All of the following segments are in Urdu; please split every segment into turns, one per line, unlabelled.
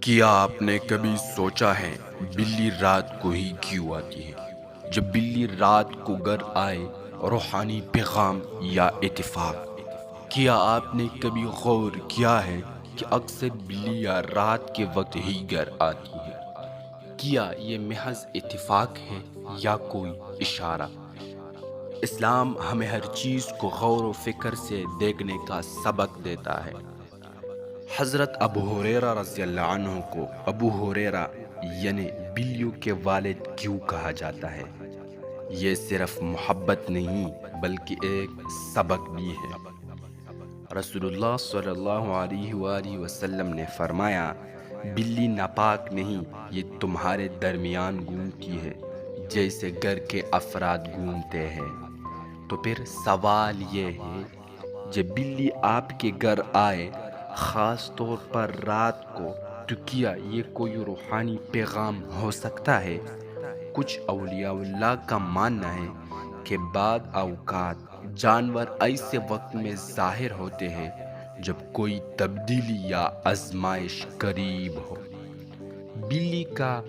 کیا آپ نے کبھی سوچا ہے بلی رات کو ہی کیوں آتی ہے؟ جب بلی رات کو گھر آئے، روحانی پیغام یا اتفاق؟ کیا آپ نے کبھی غور کیا ہے کہ اکثر بلیاں رات کے وقت ہی گھر آتی ہے؟ کیا یہ محض اتفاق ہے یا کوئی اشارہ؟ اسلام ہمیں ہر چیز کو غور و فکر سے دیکھنے کا سبق دیتا ہے۔ حضرت ابو ہریرہ رضی اللہ عنہ کو ابو ہریرہ یعنی بلیوں کے والد کیوں کہا جاتا ہے؟ یہ صرف محبت نہیں بلکہ ایک سبق بھی ہے۔ رسول اللہ صلی اللہ علیہ وآلہ وسلم نے فرمایا، بلی ناپاک نہیں، یہ تمہارے درمیان گھومتی ہے جیسے گھر کے افراد گھومتے ہیں۔ تو پھر سوال یہ ہے، جب بلی آپ کے گھر آئے، خاص طور پر رات کو، تو کیا یہ کوئی روحانی پیغام ہو سکتا ہے؟ کچھ اولیاء اللہ کا ماننا ہے کہ بعض اوقات جانور ایسے وقت میں ظاہر ہوتے ہیں جب کوئی تبدیلی یا آزمائش قریب ہو۔ بلی کا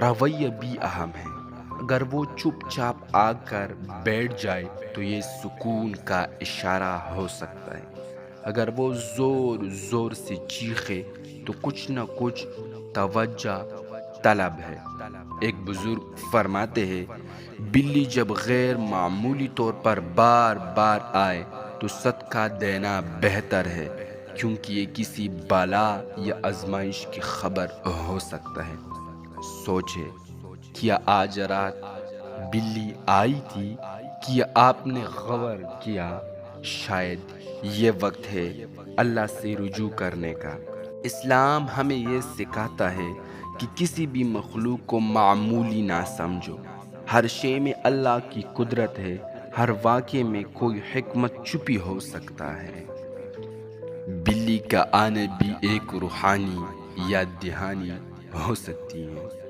رویہ بھی اہم ہے۔ اگر وہ چپ چاپ آ کر بیٹھ جائے تو یہ سکون کا اشارہ ہو سکتا ہے۔ اگر وہ زور زور سے چیخے تو کچھ نہ کچھ توجہ طلب ہے۔ ایک بزرگ فرماتے ہیں، بلی جب غیر معمولی طور پر بار بار آئے تو صدقہ دینا بہتر ہے، کیونکہ یہ کسی بلا یا آزمائش کی خبر ہو سکتا ہے۔ سوچے، کیا آج رات بلی آئی تھی؟ کیا آپ نے غور کیا؟ شاید یہ وقت ہے اللہ سے رجوع کرنے کا۔ اسلام ہمیں یہ سکھاتا ہے کہ کسی بھی مخلوق کو معمولی نہ سمجھو۔ ہر شے میں اللہ کی قدرت ہے، ہر واقعے میں کوئی حکمت چھپی ہو سکتا ہے۔ بلی کا آنا بھی ایک روحانی یا دہانی ہو سکتی ہے۔